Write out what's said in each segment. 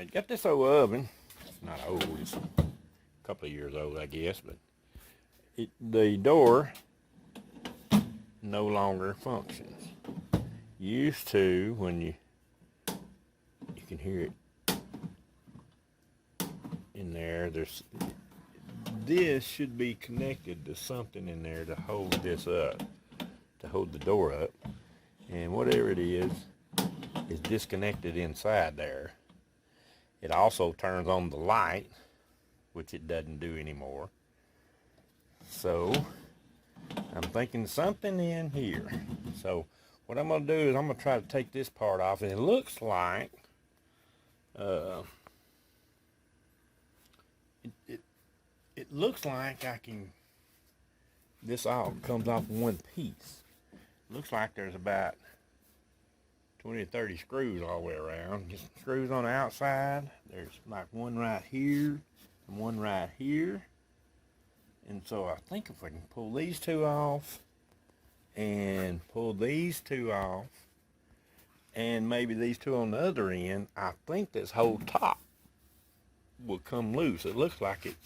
Alright, got this old oven. It's not old, it's a couple of years old, I guess, but the door no longer functions. Used to, when you can hear it in there, this should be connected to something in there to hold this up, to hold the door up, and whatever it is disconnected inside there. It also turns on the light, which it doesn't do anymore. So I'm thinking something in here. So what I'm going to do is I'm going to try to take this part off, and it looks like it looks like this all comes off in one piece. Looks like there's about 20 or 30 screws all the way around. Just screws on the outside. There's like one right here and one right here. And so I think if I can pull these two off and pull these two off and maybe these two on the other end, I think this whole top will come loose. It looks like it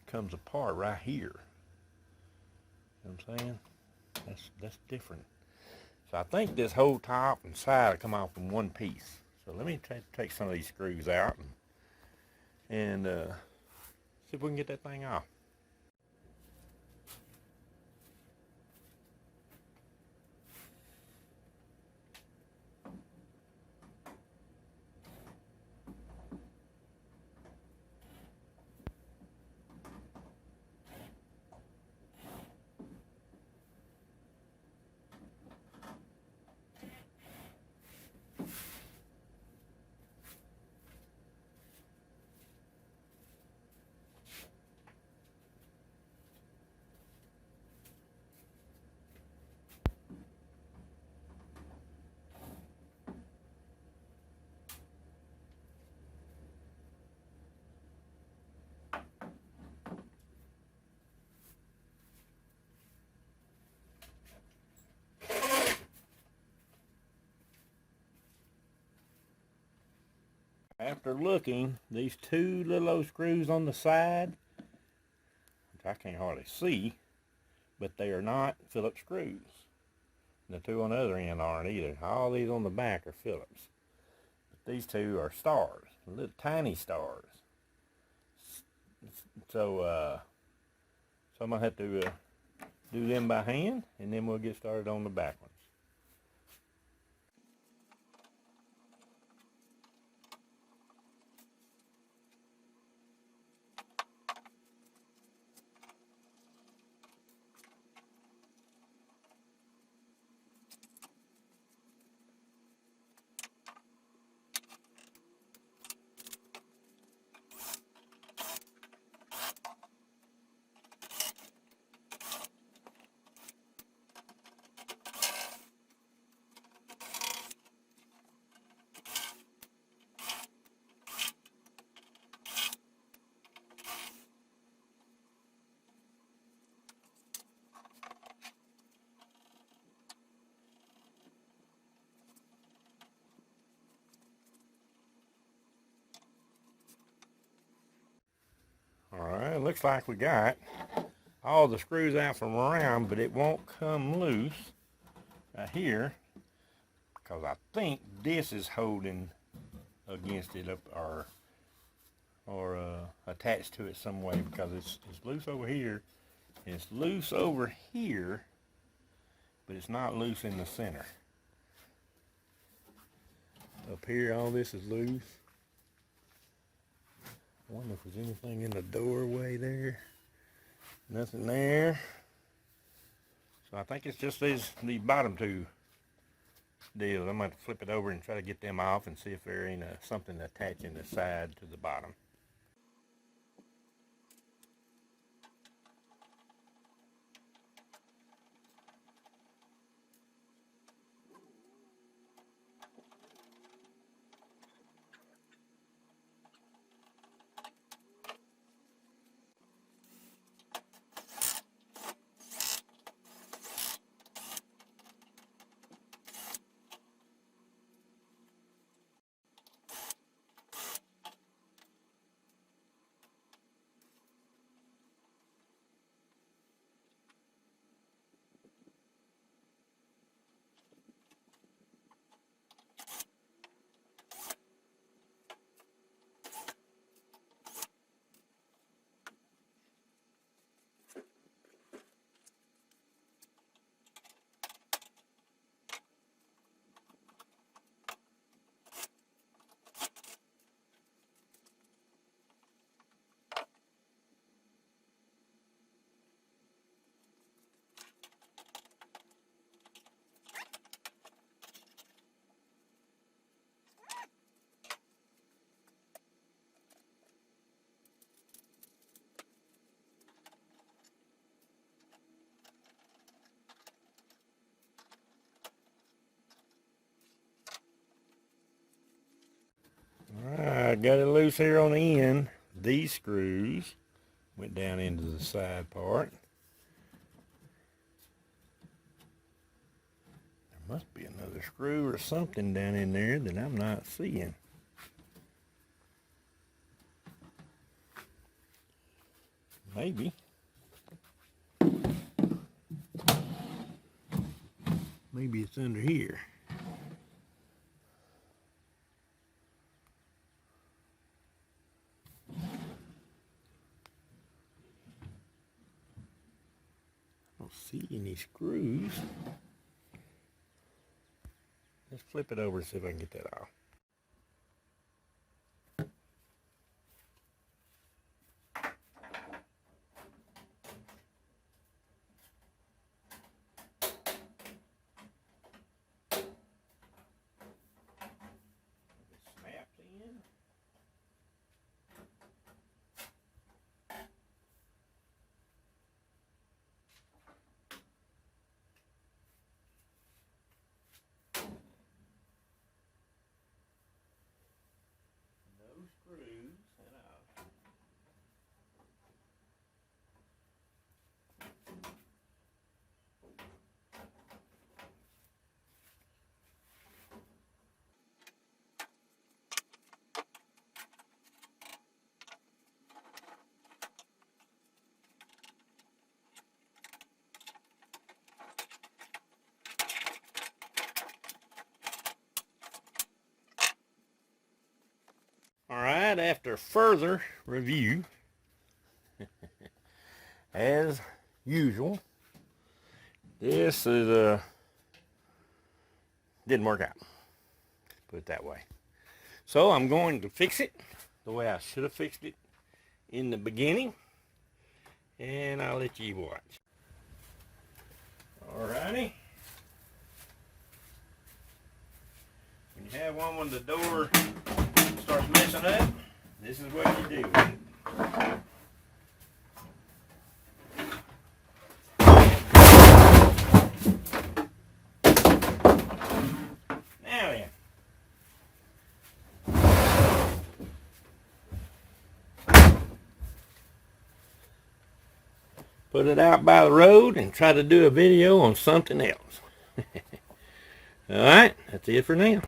comes apart right here. You know what I'm saying? That's different. So I think this whole top and side will come off in one piece. So let me take some of these screws out and see if we can get that thing off. After looking, these two little old screws on the side, which I can't hardly see, but they are not Phillips screws. The two on the other end aren't either. All these on the back are Phillips. But these two are stars, little tiny stars. So, I'm going to have to do them by hand, and then we'll get started on the back ones. Alright, looks like we got all the screws out from around, but it won't come loose right here because I think this is holding against it up or attached to it some way, because it's loose over here and it's loose over here, but it's not loose in the center. Up here, all this is loose. I wonder if there's anything in the doorway there. Nothing there. So I think it's just these bottom two deals. I'm going to flip it over and try to get them off and see if there ain't something attaching the side to the bottom. I got it loose here on the end. These screws went down into the side part. There must be another screw or something down in there that I'm not seeing. Maybe. Maybe it's under here. I don't see any screws. Let's flip it over and see if I can get that off. Screws and out. Alright, after further review, as usual, this is didn't work out. Put it that way. So I'm going to fix it the way I should have fixed it in the beginning, and I'll let you watch. Alrighty. When you have one when the door starts messing up, this is what you do. Now then. Put it out by the road and try to do a video on something else. Alright, that's it for now.